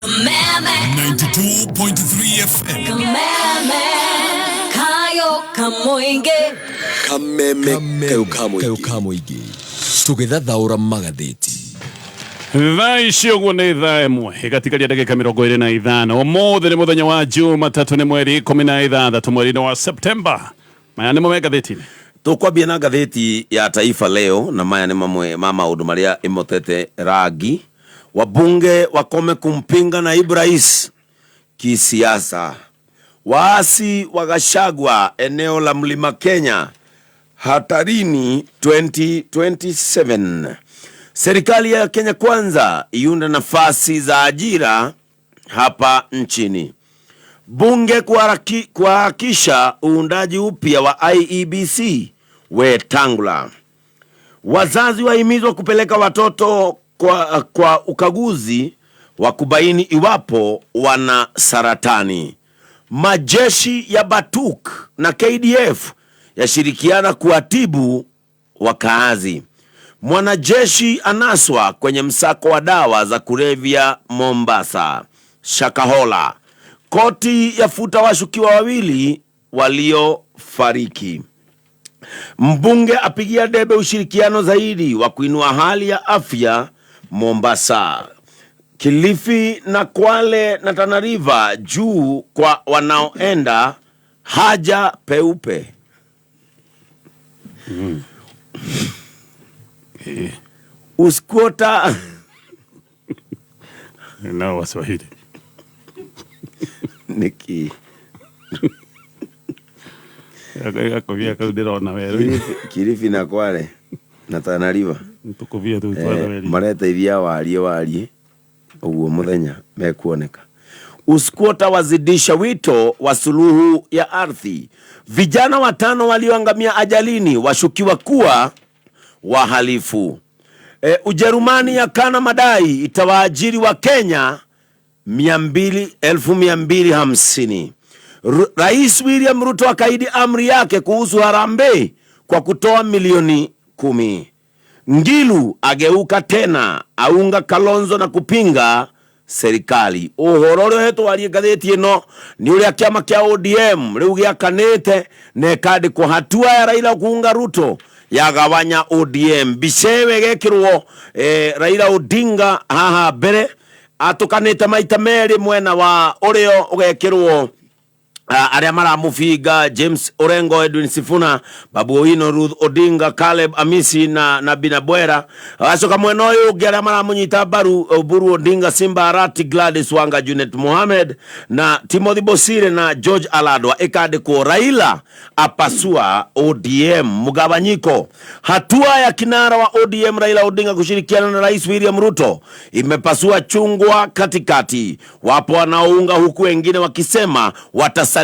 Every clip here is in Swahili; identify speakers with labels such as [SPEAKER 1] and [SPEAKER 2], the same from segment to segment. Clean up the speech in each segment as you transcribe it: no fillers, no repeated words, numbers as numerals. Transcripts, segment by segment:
[SPEAKER 1] 92.3 FM.
[SPEAKER 2] Kayo kamoinge.
[SPEAKER 1] Kayo kamoinge. Tũgĩthathaũra magathĩti.
[SPEAKER 3] Thaa icio guo nĩ thaa ĩmwe katika dakika 25 ũmũthĩ nĩ mũthenya wa Jumatatu nĩ mweri 16 mweri wa Septemba. Maya nĩ magathĩti.
[SPEAKER 4] Tukwambia na gatheti ya Taifa leo na maya ni mamwe ma maundu maria imotete rangi. Wabunge wakome kumpinga naibu rais kisiasa. Waasi wa Gachagua eneo la Mlima Kenya hatarini 2027. Serikali ya Kenya Kwanza iunda nafasi za ajira hapa nchini. Bunge kuharakisha uundaji upya wa IEBC Wetangula. Wazazi wahimizwa kupeleka watoto kwa ukaguzi wa kubaini iwapo wana saratani. Majeshi ya Batuk na KDF yashirikiana kuatibu wakaazi. Mwanajeshi anaswa kwenye msako wa dawa za kulevya Mombasa. Shakahola. Koti yafuta washukiwa wawili waliofariki. Mbunge apigia debe ushirikiano zaidi wa kuinua hali ya afya Mombasa. Kilifi na Kwale na Tana River juu kwa wanaoenda haja peupe. Uskuota
[SPEAKER 3] na Waswahili
[SPEAKER 4] Niki
[SPEAKER 3] Yakovia kaudirona wewe
[SPEAKER 4] Kilifi na Kwale na Tana River
[SPEAKER 3] tukovia tu twana wewe
[SPEAKER 4] mareta ithia warie uguo muthenya mekuoneka. Uskuota wazidisha wito wa suluhu ya ardhi. Vijana 5 walioangamia ajalini washukiwa kuwa wahalifu. Ujerumani yakana madai itawaajiri wa Kenya 250,000. Rais William Ruto akaidi amri yake kuhusu harambee kwa kutoa milioni 10. Ngilu ageuka tena aunga Kalonzo na kupinga serikali. Uhoro hetu wali gatheti ino ni ule kiama kia ODM riu giakanite ne kadi kwa hatua ya Raila kuunga Ruto yagawanya ODM. Bicewe gekirwo Raila Odinga haha mbere atukanite maita meri mwena wa ureo ugekirwo aria maramufinga James Orengo, Edwin Sifuna, Babu Owino, Ruth Odinga, Caleb Amisi na Binabwera. Asoka mwena uyu ungi aria maramunyita baru Oburu Odinga, Simba Arati, Gladys Wanga, Junet Mohamed na Timothy Bosire na George Aladwa. Ikandikwo Raila apasua ODM mugabanyiko. Hatua ya kinara wa ODM Raila Odinga kushirikiana na Rais William Ruto imepasua chungwa katikati. Wapo wanaounga huku wengine wakisema watasalia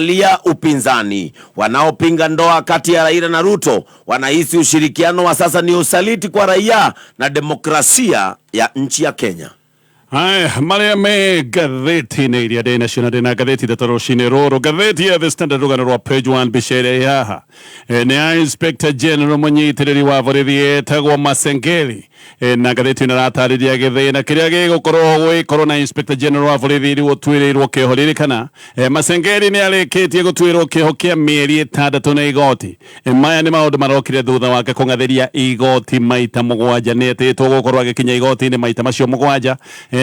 [SPEAKER 4] upinzani. Wanaopinga ndoa kati ya Raila na Ruto wanahisi ushirikiano wa sasa ni usaliti kwa raia na demokrasia ya nchi ya Kenya.
[SPEAKER 3] Haya, Mari Magathitiini iria de national na gatheti da Taroshine Roro gatheti ya The Standard rugano page 1 bichere yaha ne Inspector General munyitiriri wa borithi etagwo Masengeli na gatheti na ratariria githina kiria gigukorwo gwikoro na Inspector General wa borithi ri gutwirirwo kihoriri kana Masengeli ni arikitie gutwirwo kiho kia mieri 6 na igoti. Maya ni maundu marokire thutha wake kungatheria igoti maita 7 netetwo gukorwo agikinya igoti ni maita macio 7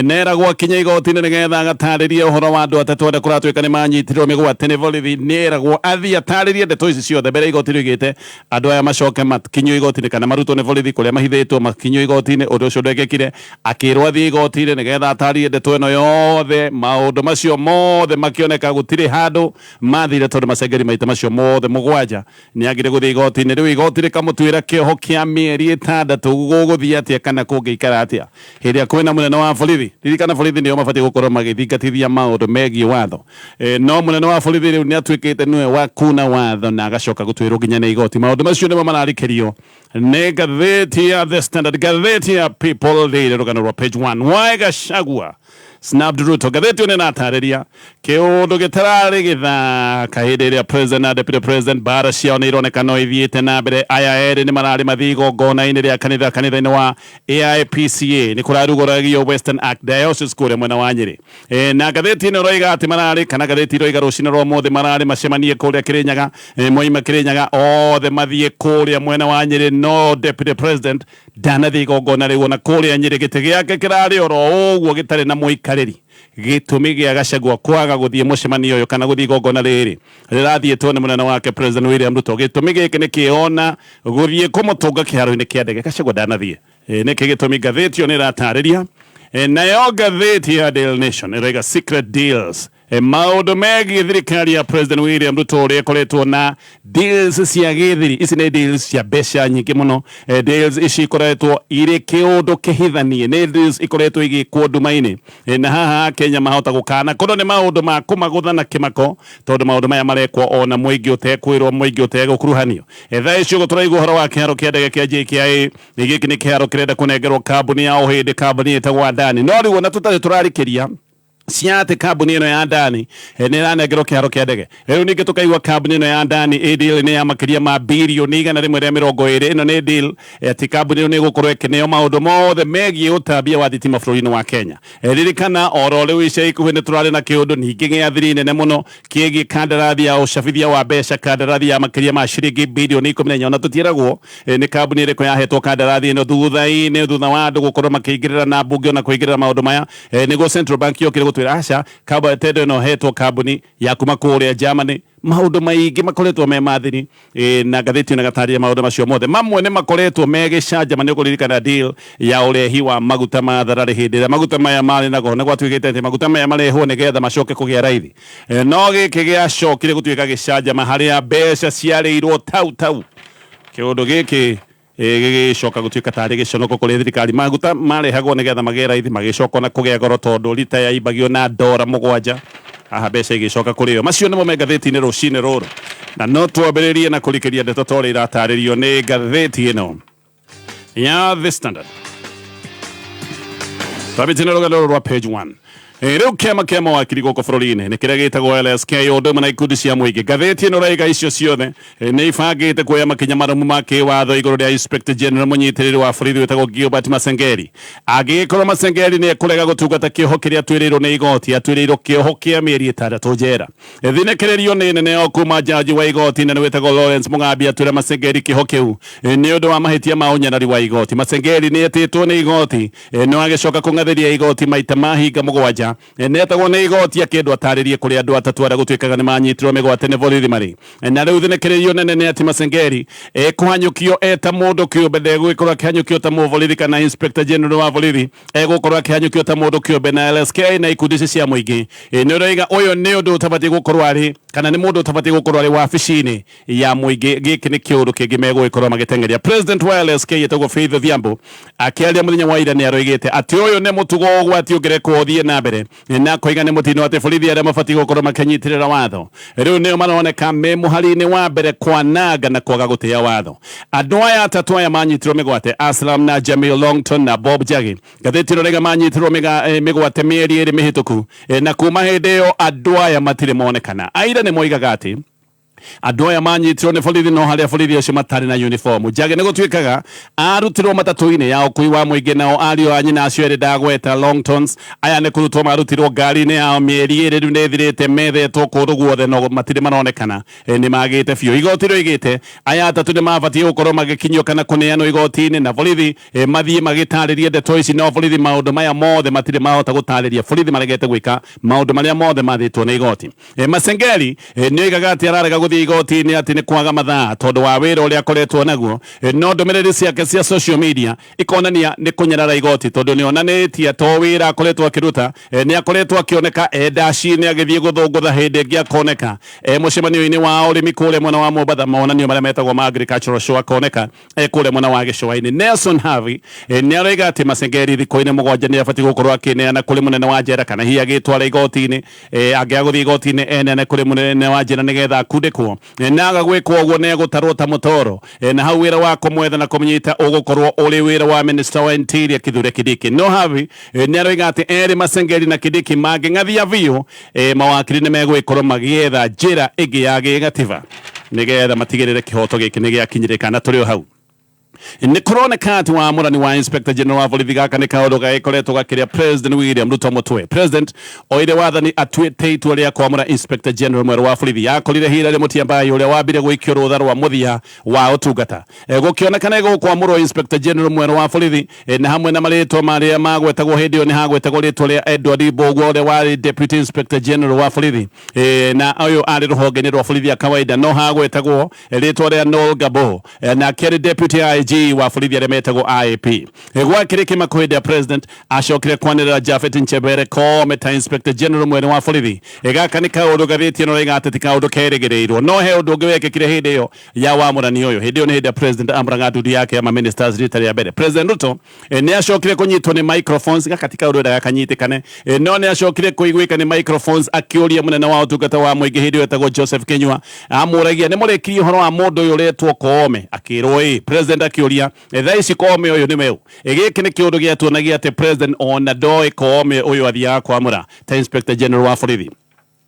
[SPEAKER 3] nera gwa kinya igoti ni getha agatariria uhoro wa andu atatu ande kuratwika ni manyitirwo migwate ni borithi nera gwa athi atariria ndeto ici ciothe mbere igoti rigite andu aya macoke makinyo igoti ni kana marutwo ni borithi kuria mahithitwo makinyo igoti ni undu ucio ndekekire akirwo athi igoti ni getha ataririe ndeto eno yothe maundu macio mothe makioneka gutire handu mathire tondu Masengeli maita macio mothe 7 ni agire guthi igoti ni riu igoti rikamutwira kiho kia mieri 6 guguthia atia kana kungeikara atia hiria kwina munene wa borithi ririkana borithi nio mabati gukorwo magithingatithia maundu megie watho no munene wa borithi riu ni atwikite niwe wa kuna watho na agacoka gutwirwo nginya ni igoti maundu macio nimo mararikirio ne gatheti ya The Standard gatheti ya People Daily rugano rwa page 1 wa Gachagua snapped Ruto. Gatheti one natariria kiundu gitarari githaka hindi iria president na deputy president bara ciao ni ironekana ithiite na mbere. Aya eri ni marari mathigo ngona-ini ria kanitha-ini wa AIPCA ni kurarugoragio Western Act Diocese kuria mwena wa Nyeri. Na gatheti ni roiga ati marari kana gatheti roiga rucini rwa mothe marari macemanie kuria Kirinyaga moima Kirinyaga othe mathie kuria mwena wa Nyeri no deputy president ndanathie igongona riu na kuria Nyeri giti giake kirari oro uguo gitari na muikariri gitumi gia Gachagua kwaga guthie mucemanio uyu kana guthie igongona riri rirathietwo ni munene wake President William Ruto. Gitumi giki ni kiona guthie kumutunga kiharo-ini kia ndege Gachagua ndanathie niki gitumi gatheti ni ratariria. Nayo gatheti ya Daily Nation iriga secret deals maundu megi thirikari ya President William Ruto ria koretwo na deals cia githiri. Ici ni deals cia mbeca nyingi muno. Deals ici ikoretwo iri kiundu kihithanie ni deals ikoretwo igikwo nduma-ini na haha Kenya mahota gukana kono ni maundu ma kumagutha na kimako tondu maundu maya marekwo ona muingi utekwirwo muingi utegukuruhanio. Thaa icio guturaigwo uhoro wa kiharo kia ndege kia JKIA giki ni kiharo kirenda kunengerwo kambuni ya uhindi kambuni itagwo Adani no riu na tutari turarikiria ciate kambuni ino ya Adani ni ranengerwo kiharo kia ndege. Riu ningi tukaigwa kambuni ino ya Adani deal ni ya makiria ma bilioni 120 ino ni deal ati kambuni ino ni gukorwo ikineo maundu mothe megie utambia wa thitima bũrũri-inĩ wa Kenya. Ririkana oro riu ica ikuhĩ ni turari na kiundu ningi gia thiri nene muno kiegi kandarathi ya ucabithia wa mbeca kandarathi ya makiria ma ciringi bilioni 14 na tutieragwo ni kambuni iriko yahetwo kandarathi ino thutha wa andu gukorwo makiingirira na mbunge na kuingirira maundu maya niguo Central Bank yokire gutwira aca kaba tendo no hetwo kambuni ya kuma kuria Germany maundu maingi makoretwo me mathiri na gatheti na gataria maundu macio mothe mamwe ni makoretwo megicanja ni kuririkana deal ya urehi wa maguta ma tharari hindi ria maguta maya mari nago ni gwatuikite ati maguta maya marehwo ni getha macoke kugia raithi no giki giacokire gutuika gicanja haria mbeca ciareirwo tau kiundu giki gigicoka gutuika tari giconoko kuri thirikari maguta marehagwo ni getha magia raithi magicoka na kugia goro tondu lita ya ibagio na $7 aha mbeca igicoka kuri yo macio nimo me gatheti-ini rucini ruru na no twambiririe na kurikiria ndeto tori irataririo ni gatheti ino ya The Standard. Twabitine rugano rwa page 1 riu kiama mawakiri guku bũrũri-inĩ ni kiria gitagwo LSK ũndũ ũmwe na ikundi cia mũingĩ. Gatheti ĩno raiga icio ciothe nĩ ibangĩte kuoya makinya maramu ma kĩwatho igũrũ rĩa Inspector General mũnyitĩrĩri wa borithi wĩtagwo Gilbert Masengeri. Angĩgĩkorwo Masengeri nĩ ekũrega gũtungata kĩoho kĩrĩa atuĩrĩirwo nĩ igoti atuĩrĩirwo kĩoho kĩa mĩeri 6 njera. Thinĩkĩrĩrio nĩ nene o kuma jaji wa igoti na wĩtagwo Lawrence Mugambi atuĩra Masengeri kĩoho kĩu nĩ ũndũ wa mahĩtia ma ũnyarari wa igoti. Masengeri nĩ etĩtwo nĩ igoti no agĩcoka kũng'athĩria igoti maita mahinga mũgwanja netagwo nĩ igoti akĩndwo atarĩrie kũrĩ andũ atatũ arĩa gũtuĩkaga nĩ manyitirwo mĩgwate nĩ borithi marĩ. Na rĩu thinĩkĩrĩrio nene nĩ ati Masengeri ekũhanyũkio eta mũndũ kĩũmbe ndegũgĩkorwo akĩhanyũkio ta mũborithi kana Inspector General wa borithi egũkorwo akĩhanyũkio ta mũndũ kĩũmbe na LSK na ikundi ici cia mũingĩ nĩ ũrauga ũyũ nĩ ũndũ ũtabatiĩ gũkorwo arĩ kana nĩ mũndũ ũtabatiĩ gũkorwo arĩ wabici-inĩ ya mũingĩ. Gĩkĩ nĩ kĩũndũ kĩngĩ megũgĩkorwo magĩteng'eria. President wa LSK yetagwo Faith Odhiambo akĩaria mũthenya wa ira nĩ aroigĩte atĩ ũyũ nĩ mũtugo ũgwati ũngĩrekwo ũthiĩ na mbere na koiga nĩ mũtino atĩ borithi arĩa mabatiĩ gũkorwo makĩnyitĩrĩra watho rĩu nĩo maroneka me mũhari-inĩ wa mbere kwananga na kwaga gũtĩa watho. Andũ aya atatũ aya manyitirwo mĩgwate Aslam na Jamil Longton na Bob Jagi gatheti rĩrauga manyitirwo mĩgwate mĩeri ĩrĩ mĩhĩtũku na kuma hĩndĩ ĩyo andũ aya matirĩ monekana. Aira nĩ moigaga atĩ andũ aya manyitirwo nĩ borithi no harĩa borithi acio matarĩ na uniform. Jage nĩ gũtuĩkaga arutirwo matatũ-inĩ ya ũkui wa mũingĩ nao ariũ a nyina acio erĩ ndagweta Longtons aya nĩ kũrutwo marutirwo ngari-inĩ yao mĩeri ĩrĩ rĩu nĩ ĩthirĩte methetwo kũndũ guothe no matirĩ maronekana nĩ magĩte biũ. Igoti rĩoigĩte aya atatũ nĩ mabatiĩ gũkorwo magĩkinyio kana kũneanwo igoti-inĩ na borithi mathiĩ magĩtarĩrie ndeto ici no borithi maũndũ maya mothe matirĩ mahota gũtarĩria. Borithi maregete gwĩka maũndũ marĩa mothe mathĩtwo nĩ igoti. Masengeri nĩ oigaga atĩ ararega gũthiĩ igoti-inĩ atĩ nĩ kwaga mathaa tondũ wa wĩra ũrĩa akoretwo naguo no ndũmĩrĩri ciake cia social media ikonania nĩ kũnyarara igoti tondũ nĩ onanĩtie to wĩra akoretwo akĩruta nĩ akoretwo akĩoneka ndaci-inĩ agĩthiĩ gũthũngũtha hĩndĩ ĩngĩ akoneka mũcemanio-inĩ wa ũrĩmi kũrĩa mwena wa Mombatha monanio marĩa metagwo ma agricultural show akoneka kũrĩa mwena wa gĩcũa-inĩ. Nelson Havi nĩ aroiga atĩ Masengeri thikũ-inĩ mũgwanja nĩ abatiĩ gũkorwo akĩneana kũrĩ mũnene wa njera kana hihi agĩtwara igoti-inĩ angĩagũthiĩ igoti-inĩ eneane kũrĩ mũnene wa njera nĩgetha akunde gwikwo naga gwikwo guo ne gutarwo ta mutoro na hau wira wako mwetha na kumnyita ugukorwo uri wira wa minister wa interior Kithure Kindiki no havi ne aroiga ati eri Masengeri na Kindiki manging'athia biu mawakiri ni megwikorwo magietha njira ingi ya gigativa nigetha matigirire kihoto giki ni giakinyirika na turi hau ni kuonekana ati wamurani wa Inspector General wa borithi gaka ni kaundu gagikoretwo gakiria President William Ruto mutwe. President oire wathani atuite itua ria kwamura Inspector General mweru wa borithi yakorire hira ri Mutiambai uria wambire gwikio rutha rwa muthia wa utungata gukionekana gukwamurwo Inspector General mweru wa borithi na hamwe na maritwa maria magwetagwo hindi yo ni hagwetagwo ritwa ria Edward Mbugua uria wari Deputy Inspector General wa borithi na uyu ari ruhonge rwa borithi ya kawaida no hagwetagwo ritwa ria Noel Gabo na keri Deputy wa borithi aria metagwo IAP gwakire kimakwende ya President acokire kwanirira Japhet Nchebere Koome ta Inspector General mwene wa borithi gaka ni kaundu gathiti no rega ati kaundu kerigirirwo no he undu ngwekekire hindi yo ya wamurani uyu hindi yo ni hindi ya President amranga ndudu yake ya ministers rita ya mbere. President Ruto ni acokire kunyitwo ni microphones gakatika undu daga kanyitikane no ni acokire kuigwika ni microphones akiuria munene wa utungata wa muingi hindi yo etagwo Joseph Kinyua amuragia ni murekirie horo wa mundu uyu retwo Koome akirwo President akiuria thaa ici Koome uyu ni meu giki ni kiundu giatuonagia ati President ona ndoi Koome uyu athia kwamura ta Inspector General wa borithi.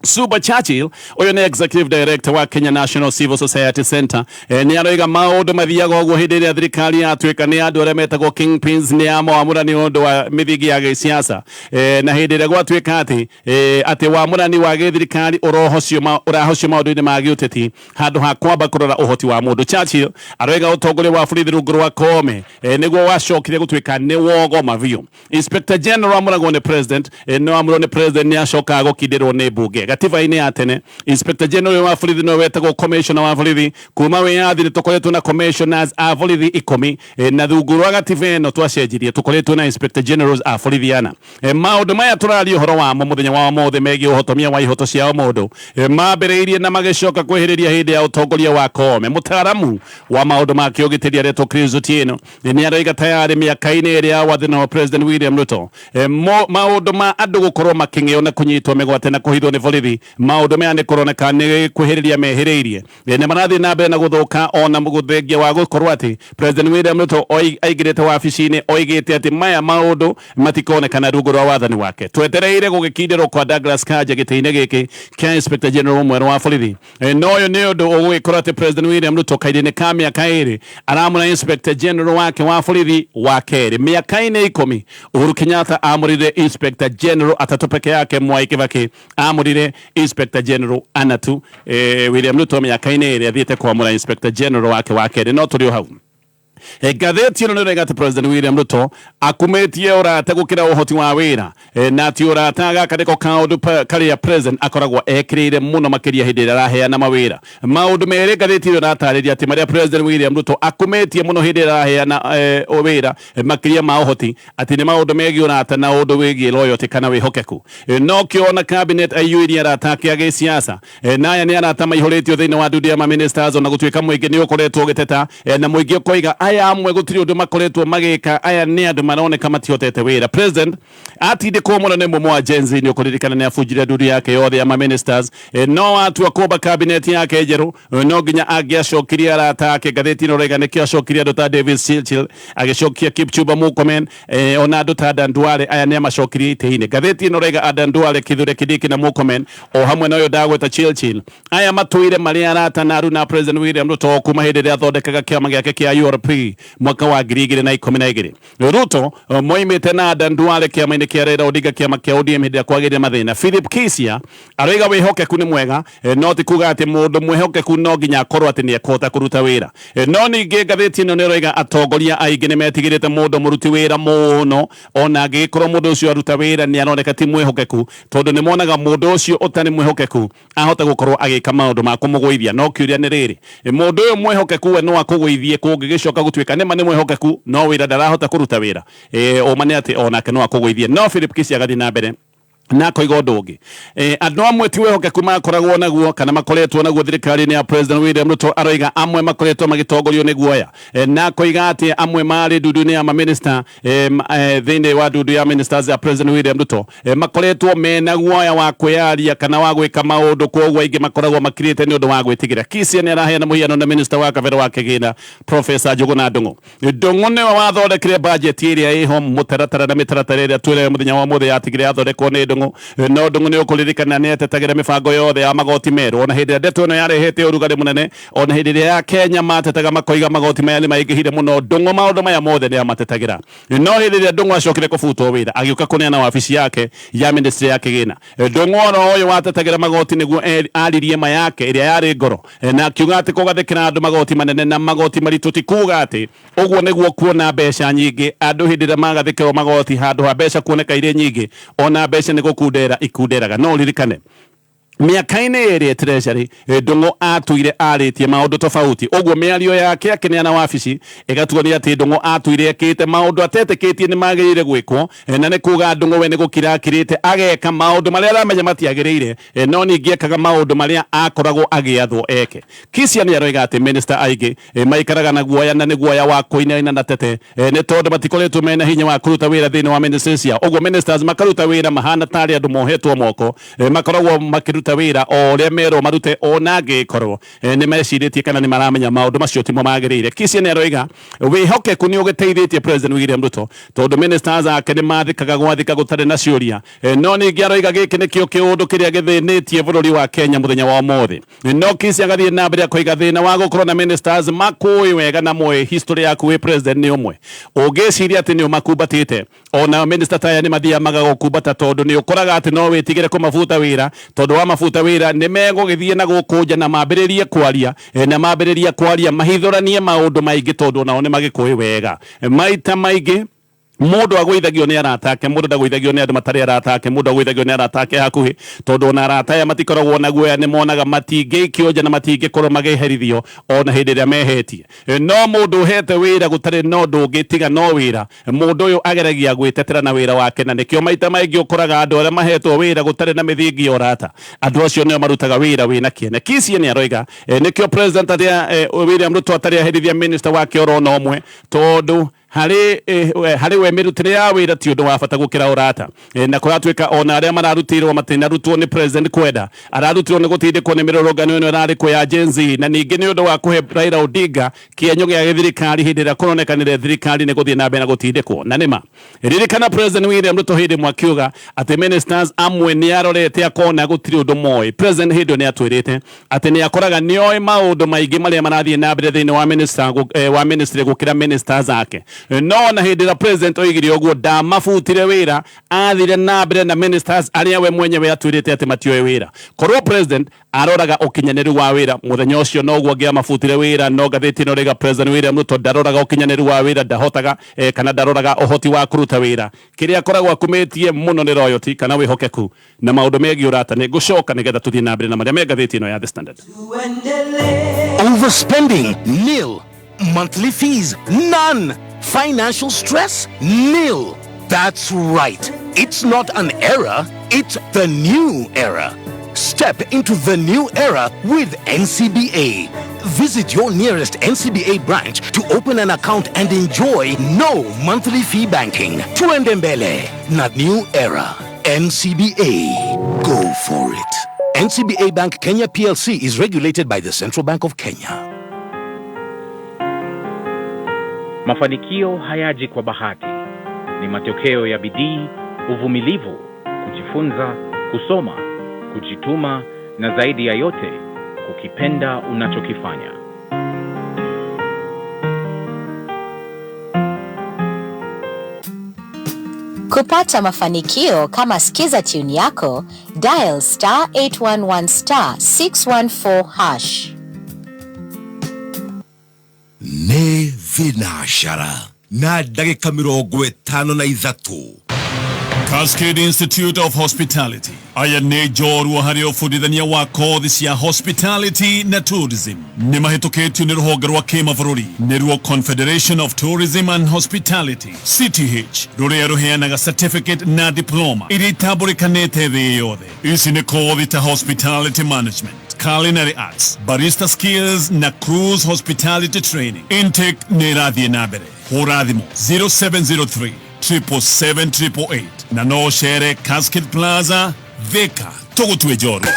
[SPEAKER 3] Suba Churchill uyu ni Executive Director wa Kenya National Civil Society Center ni aroiga maundu mathiaga uguo hindi iria thirikari yatuika ni andu aria metagwo kingpins ni amo wamura ni undu wa mithigi ya gisiasa na hindi iria gwatuika ati wamurani wa githirikari urahocio maundu-ini ma giuteti handu ha kwamba kurora uhoti wa mundu. Churchill aroiga utongoria wa borithi rungu rwa Koome niguo wacokire gutuika ni wogoma biu. Inspector General amuragwo ni President no amurwo ni President ni acokaga gukindirwo ni mbunge gatiba-ini ya tene. Inspector General wa borithi no wetagwo Commissioner wa borithi kuma wiyathi ni tukoretwo na Commissioners a borithi 10 na thungu rwa gatiba ino twacenjirie tukoretwo na Inspector Generals a borithi ana maundu maya turaria uhoro wamo muthenya wa mothe megie uhotomia wa ihoto ciao mundu mambiriirie na magicoka kwihiriria hindi ya utongoria wa Koome. Mutaramu wa maundu ma kiugitiria retwo Chris Otieno ni aroiga tayari miaka-ini iria wathani wa President William Ruto maundu ma andu gukorwo making'eo na kunyitwo migwate na kuhithwo ni borithi maundu maya ni kuroneka ni kwihiriria mehiriirie ni marathi na mbere na guthuka ona muguthengia wa gukorwo ati President William Ruto aigirite wabici-ini oigite ati maya maundu matikonekana rungu rwa wathani wake. Twetereire gugikindirwo kwa Douglas Kanja giti-ini giki kia Inspector General mweru wa borithi no uyu ni undu ugugikorwo ati President William Ruto kairi-ini ka miaka iri aramura Inspector General wake wa borithi wa keri miaka-ini 10. Uhuru Kenyatta amurire Inspector General atatu peke yake. Mwai Kibaki amurire Inspector General anatu William Ruto miaka-ini iri athiite kwamura Inspector General wake wa keri no turi hau. Gatheti ino nirega ati President William Ruto akumetie urata gukira uhoti wa wira na ati urata gaka niko kaundu karia President akoragwo ekirire muno makiria hindi iria araheana mawira. Maundu meri gatheti ino ratariria ati maria President William Ruto akumetie muno hindi iria araheana wira makiria ma uhoti ati ni maundu megie urata na undu wigie loyalty kana wihokeku no kiona cabinet ayuiria arata kia gisiasa naya ni arata maihuritio thiini wa ndudu ya ministers ona gutuika muingi ni ukoretwo giteta na muingi ukoiga aya amwe gutiri undu makoretwo magika aya ni andu maroneka matihotete wira. President atinde kumona ni mumwe wa Gen Z ni ukuririkana ni afujire ndudu yake yothe ya ministers no atua kumba cabinet yake njeru no nginya angiacokirie arata ake. Gatheti ino rega nikio acokirie andu ta David Chilchil agicokia Kipchumba Murkomen ona andu ta Adan Duale aya ni amacokirie ite-ini. Gatheti ino rega Adan Duale Kithure Kindiki na Murkomen o hamwe na uyu Dagweta Chilchil aya matuire mari arata na na President William Ruto kuma hindi ria athondekaga kiama giake kia URP mwaka wa 2012. Ruto moimite na Adan Duale kiama-ini kia Raila Odinga kiama kia ODM hindi ya kwagirira mathina. Philip Kisia aroiga wihokeku ni mwega no ti kuga ati mundu mwihokeku no nginya akorwo ati ni ekota kuruta wira no ningi gatheti ino ni roiga atongoria aingi ni metigirite mundu muruti wira muno ona angikorwo mundu ucio aruta wira ni aroneka ti mwihokeku tondu ni monaga mundu ucio utani mwihokeku ahota gukorwo agika maundu ma kumugwithia. No kiuria ni riri mundu uyu mwihokeku we no akugwithie kungigicoka gutuika ni mani mwihokeku no wira ndarahota kuruta wira o mane ati onake no akugwithie. No Philip Kisia gathi na mbere na koiga ũndũ ũngĩ andũ amwe ti wĩhokeku makoragwo naguo kana makoretwo naguo thirikari-inĩ ya President William Ruto aroiga amwe makoretwo magitongorio nĩ guoya na koiga atĩ amwe marĩ ndundu-inĩ ya maminista thĩinĩ wa ndundu ya ministers ya President William Ruto makoretwo mena guoya wa kwĩyaria kana wa gwĩka maũndũ koguo aingĩ makoragwo makirĩte nĩ ũndũ wa gwĩtigĩra. Kisia nĩ araheana mũhiano na minister wa kabere wa Kĩgĩna Professor Njuguna Ndung'u. Ndung'u nĩwe wathondekire budget ĩrĩa ĩho mũtaratara na mĩtaratara ĩrĩa twĩrewe mũthenya wa mũthĩ yatigire yathondekwo nĩ Ndung'u. No Ndung'u nĩ ũkũririkana nĩ etetagĩra mĩbango yothe ya magoti merũ ona hĩndĩ ĩrĩa ndeto ĩno yarehete ũrugarĩ mũnene ona hĩndĩ ĩrĩa ya Kenya matetaga makoiga magoti maya nĩ maingĩhire mũno Ndung'u maũndũ maya mothe nĩ amatetagĩra. No hĩndĩ ĩrĩa Ndung'u acokire kũbutwo wĩra agĩũka kũneana wabici yake ya ministry ya Kĩgĩna. Ndung'u oro ũyũ watetagĩra magoti nĩguo aririe ma yake ĩrĩa yarĩ ngoro na akiuga atĩ kũgathĩkĩra andũ magoti manene na magoti maritũ ti kuuga atĩ ũguo nĩguo kuona mbeca nyingĩ andũ hĩndĩ ĩrĩa magathĩkĩrwo magoti handũ ha mbeca kuoneka irĩ nyingĩ ona mbeca nĩ gũkundera ikunderaga. No ririkane miaka-inĩ ĩrĩ treasury Ndung'u atuire arĩtie maũndũ tofauti ũguo mĩario yake akĩneana wabici ĩgatuo atĩ Ndung'u atuire ekĩte maũndũ atetĩkĩtie nĩ magĩrĩire gwĩkwo na nĩ kuga Ndung'u we nĩ gũkira akĩrĩte ageka maũndũ marĩa aramenya matiagĩrĩire no ningĩ ekaga maũndũ marĩa akoragwo agĩathwo eke. Kisia nĩ aroiga atĩ minister aingĩ maikaraga na guoya na nĩ guoya wa kũinaina na tete nĩ tondũ matikoretwo mena hinya wa kũruta wĩra thĩinĩ wa ministries yao ũguo ministers makaruta wĩra mahana tarĩ andũ mohetwo moko makoragwo makĩruta wĩra o ũrĩa merwo marute ona angĩkorwo nĩ mecirĩtie kana nĩ maramenya maũndũ macio timo magĩrĩire. Kisia nĩ aroiga wĩhokeku nĩ ũgĩteithĩtie President William Ruto tondũ ministers ake nĩ mathikaga gwathika gũtarĩ na ciũria no ningĩ aroiga gĩkĩ nĩkĩo kĩũndũ kĩrĩa gĩthĩnĩtie bũrũri wa Kenya mũthenya wa ũmũthĩ. No Kisia agathiĩ na mbere kũiga thĩna wa gũkorwo na ministers makũĩ wega na moĩ history yaku wĩ president nĩ ũmwe ũngĩciria atĩ nĩ ũmakumbatĩte ona minister taya nĩ mathiamaga gũkumbata tondũ nĩ ũkoraga atĩ no wĩtigĩre kũmabuta wĩra tondũ wa mabuta wĩra nĩ megũgĩthiĩ na gũkũnja na mambĩrĩrie kwaria mahithũranie maũndũ maingĩ tondũ nao nĩ magĩkũĩ wega. Maita maingĩ mũndũ agũithagio nĩ arata ake mũndũ ndagũithagio nĩ andũ matarĩ arata ake mũndũ agũithagio nĩ arata ake hakuhĩ tondũ ona arata aya matikoragwo na guoya nĩ monaga matingĩikio nja na matingĩkorwo magĩherithio ona hĩndĩ ĩrĩa mehetie. No mũndũ ũhete wĩra gũtarĩ na ũndũ ũngĩ tiga no wĩra mũndũ ũyũ ageragia gwĩtetera na wĩra wake na nĩkĩo maita maingĩ ũkoraga andũ arĩa mahetwo wĩra gũtarĩ na mĩthingi ya ũrata andũ acio nĩo marutaga wĩra wĩna kĩene. Kisia nĩ aroiga nĩkĩo President William Ruto atarĩ aherithia minister wake oro na ũmwe tondũ harĩ we mĩrutĩre ya wĩra ti ũndũ wa bata gũkĩra ũrata na kũratuĩka ona arĩa mararutirwo matinarutwo nĩ president kwenda ararutirwo nĩ gũtindĩkwo nĩ mĩrũrũngano ĩno ĩrarĩkwo ya Gen Z na ningĩ nĩ ũndũ wa kũhe Raila Odinga kĩenyũ gĩa gĩthirikari hĩndĩ ĩrĩa kũronekanire thirikari nĩ gũthiĩ na mbere na gũtindĩkwo. Na nĩma ririkana President William Ruto hĩndĩ ĩmwe akiuga atĩ ministers amwe nĩ arorete akona gũtirĩ ũndũ moĩ. President hĩndĩ nĩ atwĩrĩte atĩ nĩ akoraga nĩoĩ maũndũ maingĩ marĩa marathiĩ na mbere thĩinĩ wa ministry gũkĩra ministers ake. No na hĩndĩ ĩrĩa president oigire ũguo ndamabutire wĩra athire na mbere na ministers arĩa we mwenyewe atwĩrĩte atĩ matioĩ wĩra. Korwo president aroraga ũkinyanĩru wa wĩra mũthenya ũcio noguo angĩamabutire wĩra no ngathĩti ĩno rĩga President William Ruto ndaroraga ũkinyanĩru wa wĩra ndahotaga kana ndaroraga ũhoti wa kũruta wĩra. Kĩrĩa akoragwo akumĩtie mũno nĩ loyalty kana wĩhokeku na maũndũ megiĩ ũrata. Nĩ ngũcoka nĩgetha tũthiĩ na mbere na marĩa me ngathĩti ĩno ya The Standard.
[SPEAKER 2] Overspending? Nil. Monthly fees? None. Financial stress? Nil. That's right. It's not an era, it's the new era. Step into the new era with NCBA. Visit your nearest NCBA branch to open an account and enjoy no monthly fee banking. Tuende mbele na new era. NCBA. Go for it. NCBA Bank Kenya PLC is regulated by the Central Bank of Kenya.
[SPEAKER 5] Mafanikio hayaji kwa bahati. Ni matokeo ya bidii, uvumilivu, kujifunza, kusoma, kujituma na zaidi ya yote, kukipenda unachokifanya.
[SPEAKER 6] Kupata mafanikio kama skiza tune yako, dial *811 *614#.
[SPEAKER 1] Nĩ thinacara na ndagĩka 53
[SPEAKER 3] Cascade Institute of Hospitality. Aya ne jorua hari ofudithania wa kothi cia hospitality na tourism. Ni mahitũkĩtio nĩ rũhonge rwa kĩmabũrũri nĩruo Confederation of Tourism and Hospitality CTH, rũrĩa rũheanaga certificate na diploma iria itambũrĩkanĩte thĩ yothe. Ici nĩ kothi ta hospitality management, culinary arts, barista skills na cruise hospitality training. Intake nĩ ĩrathiĩ na mbere. Hũra thimũ 0703 777 na no shere Cascade Plaza Thika tũgũtue njorũ.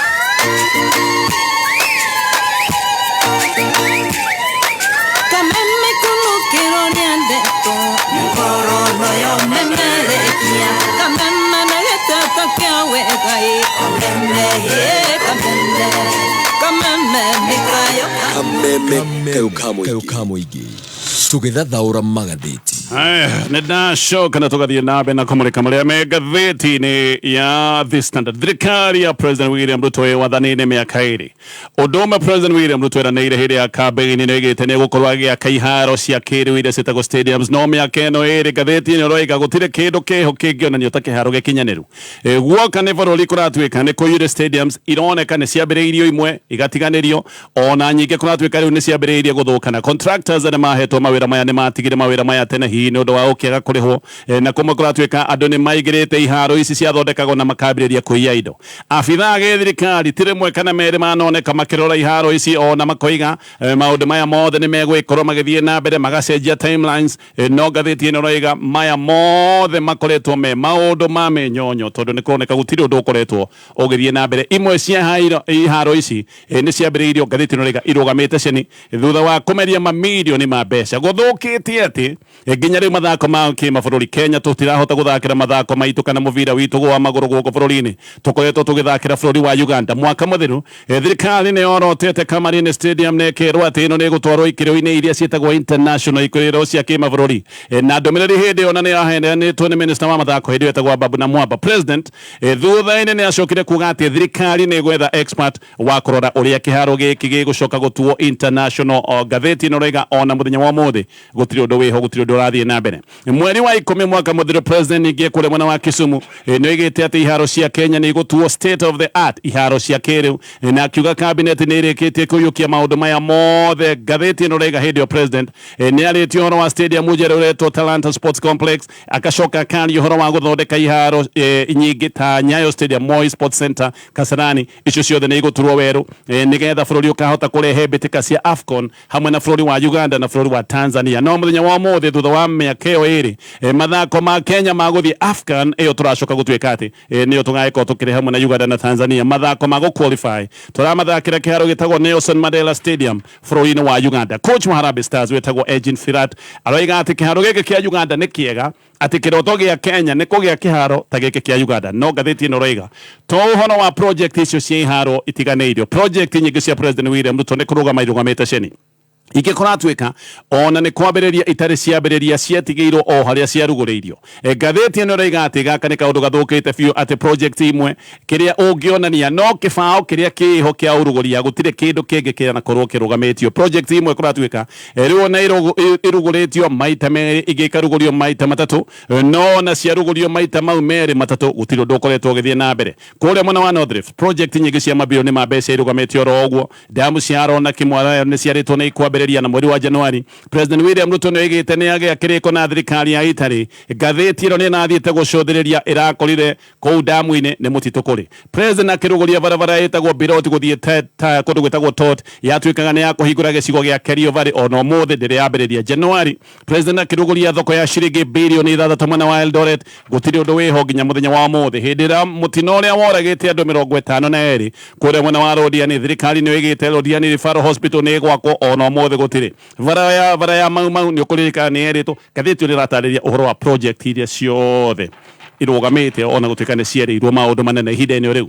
[SPEAKER 1] Kameme kamuigi tũgĩthathaũra magathĩti.
[SPEAKER 3] Nĩndacoka na tũgathiĩ na mbere na kũmũrĩka marĩa me ngathĩti-inĩ ya The Standard. Thirikari ya President William Ruto ĩ wathani-inĩ mĩaka ĩrĩ. Ũndũ ũmwe President William Ruto eranĩire hĩndĩ ya kambĩini nĩoigĩte nĩegũkorwo agĩaka iharo cia kĩrĩu iria ciĩtagwo stadiums, no mĩaka ĩno ĩrĩ ngathĩti-inĩ ũroiga gũtirĩ kĩndũ kĩho kĩngĩonanio ta kĩharo gĩkinyanĩru. Guoka nĩ bũrũri kũratuĩka nĩ kũiyũire stadiums ironeka nĩ ciambĩrĩirio imwe igatiganĩrio, ona nyingĩ kũratuĩka rĩu nĩ ciambĩrĩirie gũthũkana. Contractors nĩ mahetwo mawĩra maya, nĩ matigire mawĩra maya tene hihi nĩ ũndũ wa ũkĩaga kũrĩhwo, na kũmwe kũratuĩka andũ nĩ maigĩrĩte iharo ici ciathondekagwo na makambĩrĩria kũiya indo. Abithaa gĩthirikari ti rĩmwe kana merĩ manoneka makĩrora iharo ici ona makoiga maũndũ maya mothe nĩ megũgĩkorwo magĩthiĩ na mbere magacenjia timelines, no ngathĩti ĩno ĩroiga maya mothe makoretwo me maũndũ ma mĩnyonyo tondũ nĩ kũroneka gũtirĩ ũndũ ũkoretwo ũgĩthiĩ na mbere. Imwe cia iharo ici nĩ ciambĩrĩirio, ngathĩti ĩno ĩroiga irũgamĩte ceni thutha wa kũmeria mamirioni ma mbeca. Gũthũkĩtie atĩ nginya rĩu mathako ma kĩmabũrũri Kenya tũtirahota gũthakĩra mathako maitũ kana mũbira witũ wa magũrũ gũkũ bũrũri-inĩ, tũkoretwo tũgĩthakĩra bũrũri wa Uganda. Mwaka mũthiru thirikari nĩ yorotete Kamarin Stadium na ĩkĩrwo atĩ ĩno nĩ ĩgũtwarwo ikĩro-inĩ iria ciĩtagwo international ikĩro cia kĩmabũrũri, na ndũmĩrĩri hĩndĩ ĩyo nĩ yaheanĩtwo nĩ minister wa mathako hĩndĩ ĩyo ĩtagwo Babu na Mwamba. President thutha-inĩ nĩ acokire kuga atĩ thirikari nĩ gwetha expert wa kũrora ũrĩa kĩharo gĩkĩ gĩgũcoka gũtuo international. Ngathĩti ĩno ĩroiga ona mũthenya wa ũmũthĩ gũtirĩ ũndũ wĩho, gũtirĩ ũndũ ũrathiĩ na mbere. Mweri wa 10 mwaka mũthiru President ningĩ kũrĩa mwena wa Kisumu nĩoigĩte atĩ iharo cia Kenya nĩ igũtuo state of the art, iharo cia kĩrĩu, na akiuga cabinet nĩ ĩrĩkĩtie kũiyũkia maũndũ maya mothe. Ngathĩti ĩno ĩroiga hĩndĩ ĩyo President nĩ arĩtie ũhoro wa stadium njerũ ũretwo Talanta Sports Complex, agacoka akaria ũhoro wa gũthondeka iharo nyingĩ ta Nyayo Stadium, Moi Sports Center, Kasarani. Icio ciothe nĩ igũturwo werũ nĩgetha bũrũri ũkahota kũrehe mbĩtĩka cia AFCON hamwe na bũrũri wa Uganda na bũrũri wa Tanzania. No mũthenya wa ũmũthĩ thutha wa mĩaka ĩyo ĩrĩ mathako ma Kenya ma gũthiĩ AFCON ĩyo tũracoka gũtuĩka atĩ nĩyo tũgagĩkorwo tũkĩrĩ hamwe na Uganda na Tanzania. Mathako ma gũqualify tũramathakĩra kĩharo gĩtagwo Nelson Mandela Stadium bũrũri-inĩ wa Uganda. Coach wa Harambee Stars wĩtagwo Eugene Firat aroiga atĩ kĩharo gĩkĩ kĩa Uganda nĩ kĩega, atĩ kĩroto gĩa Kenya nĩ kũgĩa kĩharo ta gĩkĩ kĩa Uganda. No ngathĩti ĩno ĩroiga to ũhoro wa project icio cia iharo itiganĩirio, project nyingĩ cia President William Ruto nĩ kũrũgama irũgamĩte ceni. Ingĩ kũratuĩka ona nĩ kwambĩrĩria itarĩ ciambĩrĩria ciatigĩirwo o harĩa ciarugũrĩirio. Ngathĩti ĩno ĩroiga atĩ gaka nĩ kaũndũ gathũkĩte biũ, atĩ project imwe kĩrĩa ũngĩonania no kĩbaũ kĩrĩa kĩho kĩa ũrugũria, gũtirĩ kĩndũ kĩngĩ kĩanakorwo kĩrũgamĩtio. Project imwe kũratuĩka rĩu ona irugũrĩtio maita merĩ, ingĩ ikarugũrio maita matatũ, no na ciarugũrio maita mau merĩ matatũ gũtirĩ ũndũ ũkoretwo ũgĩthiĩ na mbere. Kũrĩa mwena wa North Rift project nyingĩ cia mabirioni ma mbeca irũgamĩtio oro ũguo. Damu cia Arona Kimwara nĩ ciarĩtwo nĩ ikwambĩrĩria na mweri wa Januari. President William Ruto nĩ oigĩte nĩ agĩa kĩrĩko na thirikari ya Italy. Ngathĩti ĩno nĩ ĩrathiĩte gũcũthĩrĩria ĩrakorire kũu damu-inĩ nĩ mũtitũ kũrĩ. President akĩrugũria barabara ĩtagwo Biroti gũthiĩ kũndũ gwĩtagwo Tot, yatuĩkaga nĩ ya kũhingũra gĩcigo gĩa Kerio Valley ona ũmũthĩ ndĩrĩ yambĩrĩria. Januari President akĩrugũria thoko ya ciringi birioni 6 mwena wa Eldoret, gũtirĩ ũndũ wĩho nginya mũthenya wa ũmũthĩ. Hĩndĩ ĩrĩa mũtino ũrĩa woragĩte andũ 52 kũrĩa mwena wa Rodiani, thirikari nĩ oigĩte Rodiani Referral Hospital nĩ ĩgwakwo ona ũmũthĩ gũtirĩ. Vara ya mau nĩ ũkũririkana nĩ erĩtwo. Ngathĩti ĩno ĩratarĩria ũhoro wa project iria ciothe irũgamĩte ona gũtuĩka nĩ cierĩirwo maũndũ manene ihinda-inĩ rĩu.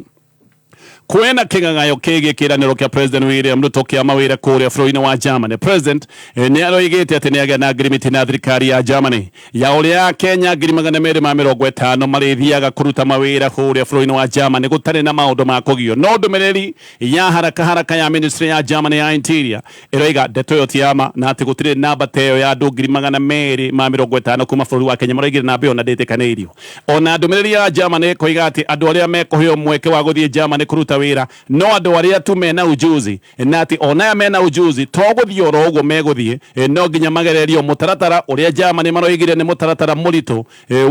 [SPEAKER 3] kwena king'ang'ayo kĩgiĩ kĩĩranĩro kĩa President William Ruto kĩa mawĩra kũrĩa bũrũri-inĩ wa Germany. President nĩ aroigĩte atĩ nĩ agĩa na agreement na thirikari ya Germany ya ũrĩa Kenya 250 marĩthiaga kũruta mawĩra kũrĩa bũrũri-inĩ wa Germany gũtarĩ na maũndũ ma kũgio. No ndũmĩrĩri ya haraka ya ministry ya Germany ya interior ĩroiga ndeto ĩyo ti yama na atĩ gũtirĩ namba ta ĩyo ya andũ 250 kuma bũrũri wa Kenya maroigire namba ĩyo na ndĩtĩkanĩirio. Ona ndũmĩrĩri ya Germany ĩkoiga atĩ andũ arĩa mekũheo mweke wa gũthiĩ Germany kũruta wĩra no andũ arĩa tu mena ujuzi na atĩ ona mena ujuzi to gũthiĩ oro ũguo megũthiĩ no nginya magererio mũtaratara ũrĩa Germany maroigire nĩ mũtaratara mũritũ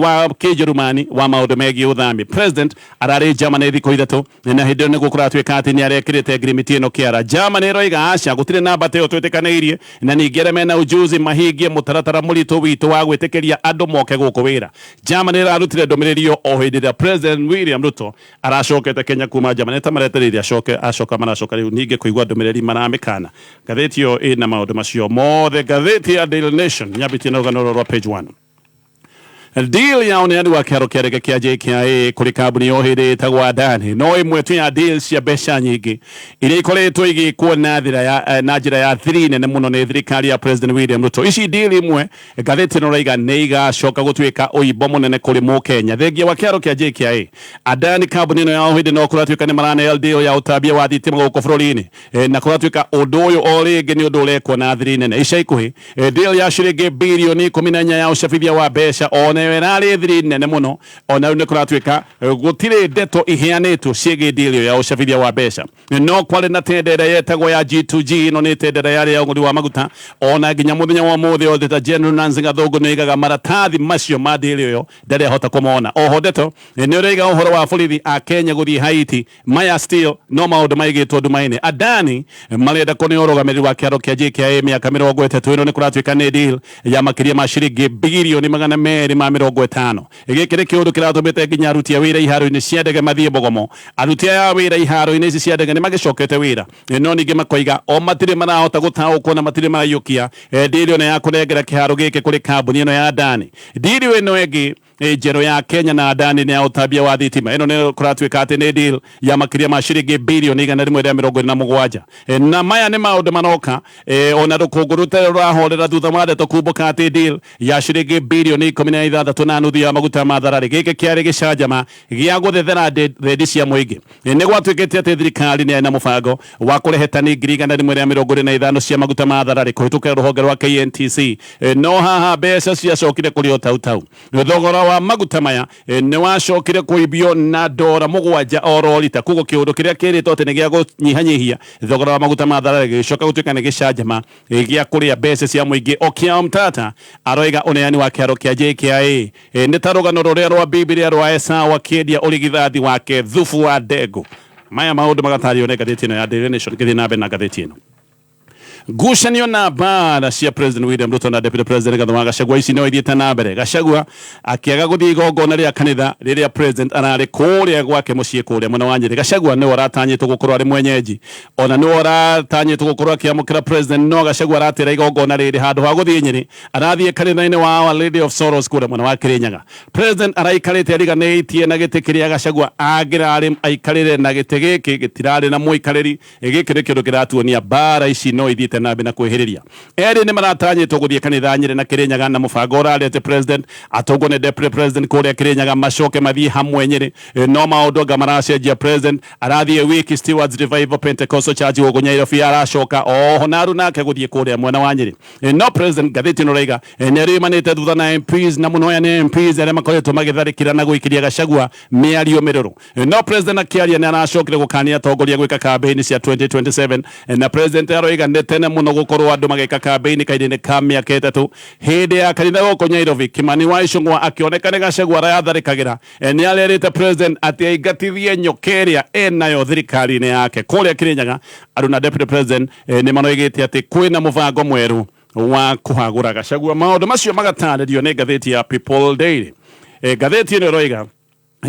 [SPEAKER 3] wa kĩnjerumani wa maũndũ megiĩ ũthami. President ararĩ Germany thikũ ithatũ na hĩndĩ ĩyo nĩguo kũratuĩka atĩ nĩ arekĩrĩte agreement ĩno kĩara. Germany ĩroiga aca gũtirĩ namba ta ĩyo twĩtĩkanĩirie na ningĩ arĩa mena ujuzi mahingie mũtaratara mũritũ witũ wa gwĩtĩkĩria andũ moke gũkũ wĩra. Germany ĩrarutire ndũmĩrĩri o hĩndĩ ĩrĩa President William Ruto aracokete Kenya kuma Germany ta maretereire acoka maracoka rĩu ningĩ kũigua ndũmĩrĩri maramĩkana. Ngathĩti ĩyo ĩna maũndũ macio mothe. Ngathĩti ya Daily Nation nyambĩtie na rũgano rwa page 1. Deal ya ũneani wa kĩharo kĩa ndege kĩa JKIA kũrĩ kambuni o hĩndĩ ĩtagwo Adani no ĩmwe tu ya deal cia mbeca nyingĩ iria ikoretwo igĩkwo na njĩra ya thiri nene mũno nĩ thirikari ya President William Ruto. Ici deal imwe ngathĩti ĩno raiga nĩ igacoka gũtuĩka ũimbo mũnene kũrĩ Mũkenya. Thengia wa kĩharo kĩa JKIA Adani kambuni ĩno ya o hĩndĩ no kũratuĩka nĩ maraneo deal ya ũtambia wa thitima gũkũ bũrũri-inĩ na kũratuĩka ũndũ ũyũ o rĩngĩ nĩ ũndũ ũrekwo na thiri nene. Ica ikuhĩ deal ya ciringi birioni 14 ya ũcabithia wa mbeca ona werarĩ thiri nene mũno ona rĩu nĩ kũratuĩka gũtirĩ ndeto iheanĩtwo ciĩgiĩ deal ya ũcabithia wa mbeca. No kwarĩ na tendera yetagwo ya G2G ĩno nĩ tendera yarĩ ya ũgũri wa maguta ona nginya mũthenya wa ũmũthĩ Auditor General Nancy Gathũngũ nĩ aigaga maratathi macio ma deal ĩyo ndarĩ ahota kũmona. Oho ndeto nĩ ũraiga ũhoro wa borithi a Kenya gũthiĩ Haiti maya still no maũndũ maigĩtwo nduma-inĩ. Adani marenda kũnĩ ũrũgamĩrĩri wa kĩharo kĩa JKIA mĩaka 30 ĩno nĩ kũratuĩka nĩ deal ya makĩria ma ciringi birioni 250. Gĩkĩ nĩ kĩũndũ kĩratũmĩte nginya aruti a wĩra iharo-inĩ cia ndege mathiĩ Bogomo. Aruti a wĩra iharo-inĩ ici cia ndege nĩ magĩcokete wĩra no ningĩ makoiga o matirĩ marahota gũtaũkwo na matirĩ maraiyũkia deal ĩno ya kũnengera kĩharo gĩkĩ kũrĩ kambuni ĩno ya Adani. Deal ĩno ĩngĩ njerũ ya Kenya na Adani nĩ ya ũtambia wa thitima. Ĩno nĩ kũratuĩka atĩ nĩ deal ya makĩria ma ciringi birioni 127. Na maya nĩ maũndũ manoka ona rũkũngũ rũtarĩ rũrahorera thutha wa ndeto kumbũka atĩ deal ya ciringi birioni 16 na nuthu ya maguta ma thararĩ. Gĩkĩ kĩarĩ gĩcanjama gĩa gũthethera thendi cia mũingĩ. Nĩ gwatuĩkĩte atĩ thirikari nĩ ĩna mũbango wa kũrehe tani 125 cia maguta ma thararĩ kũhĩtũkĩra rũhonge rwa KNTC. No haha mbeca ciacokire kũrĩ o tau. Thogora wa maguta maya nĩ wacokire kũimbio na dora 7 oro lita. Kugo kĩũndũ kĩrĩa kĩrĩtwo atĩ nĩ gĩa kũnyihanyihia thogora wa maguta ma thararĩ gĩcoka gũtuĩka nĩ gĩcanjama gĩa kũrĩa mbeca cia mũingĩ. Okia Mtata aroiga ũneani wa kĩharo kĩa JKIA nĩ ta rũgano rũrĩa rwa Biblia rwa Esau akĩendia ũrigithathi wake thubu wa ndengũ. Maya maũndũ magatario nĩ ngathĩti ĩno ya Daily Nation gĩthiĩ na mbere na ngathĩti ĩno. Ngucanio na mbara cia President William Ruto na Deputy President Gatonye Gachagua ici no ithiĩte na mbere. Gachagua akĩaga gũthiĩ igongona rĩa kanitha rĩrĩa President ararĩ kũrĩa gwake mũciĩ kũrĩa mwena wa Nyĩrĩ. Gachagua nĩ waratanyĩtwo gũkorwo arĩ mwenyeji ona nĩ waratanyĩtwo gũkorwo akĩamũkĩra President no Gachagua aratĩra igongona rĩrĩ handũ ha gũthiĩ Nyĩrĩ arathiĩ kanitha-inĩ wa Our Lady of Sorrows kũrĩa mwena wa Kĩrĩnyaga. President araikarĩte ariganĩtie na gĩtĩ kĩrĩa Gachagua agĩrarĩ aikarĩre na gĩtĩ gĩkĩ gĩtirarĩ na mũikarĩri. Gĩkĩ nĩ kĩndũ kĩratuonia mbara ici no ithiĩte na mbere na kwĩhĩrĩria. Erĩ nĩ maratanyĩtwo gũthiĩ kanitha Nyĩrĩ na Kĩrĩnyaga na mũbango ũrarĩ atĩ President atongwo nĩ Deputy President kũrĩa Kĩrĩnyaga macoke mathiĩ hamwe Nyĩrĩ. No maũndũ anga maracenjia. President arathiĩ Wiki Stewards Revival Pentecostal Church gũkũ Nyairobi aracoka oho naru nake gũthiĩ kũrĩa mwena wa Nyĩrĩ. No President ngathĩti ĩno raiga nĩ arĩmanĩte thutha na MPs na mũno nĩ MPs arĩa makoretwo magĩtharĩkĩra na gũikĩria Gachagua mĩario mĩrũrũ. No President akĩaria nĩ aracokire gũkania atongoria gwĩka kambĩini cia 2027 na President aroiga nĩ tene mũno gũkorwo andũ magĩka kambĩini kahinda-inĩ ka mĩaka 3 hĩndĩ ya kanitha gũkũ Nyairobi. Kimani wa Icũng'wa akĩoneka nĩ Gachagua arayatharĩkagĩra nĩ arerĩte President atĩ aingatithie nyoka ĩrĩa enayo thirikari-inĩ yake kũrĩa Kĩrĩnyaga. Andũ na Deputy President nĩ manoigĩte atĩ kwĩna mũbango mwerũ wa kũhagũra Gachagua. Maũndũ macio magatarĩrio nĩ ngathĩti ya People Daily. Ngathĩti ĩno ĩroiga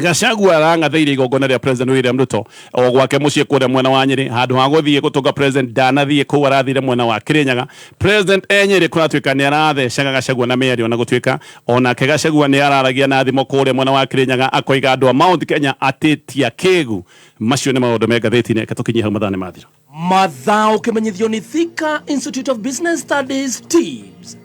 [SPEAKER 3] Gachagua arangathĩire igongona rĩa President William Ruto o gwake muciĩ kũrĩa mwena wa Nyeri handũ ha gũthiĩ gũtũnga President ndanathiĩ kũu arathire mwena wa Kirinyaga. President Nyeri kũratuĩka nĩ arathecaga Gachagua na mĩario na gũtuĩka onake Gachagua nĩ araragia na thimo kũrĩa mwena wa Kirinyaga akoiga andũ a Mount Kenya atĩtia kĩgu. Macio nĩ maũndũ me ngathĩti-inĩ reke tũkinyie hau mathaa nĩ mathira.
[SPEAKER 7] Mathaa ũkĩmenyithio nĩ Thika Institute of Business Studies Teams.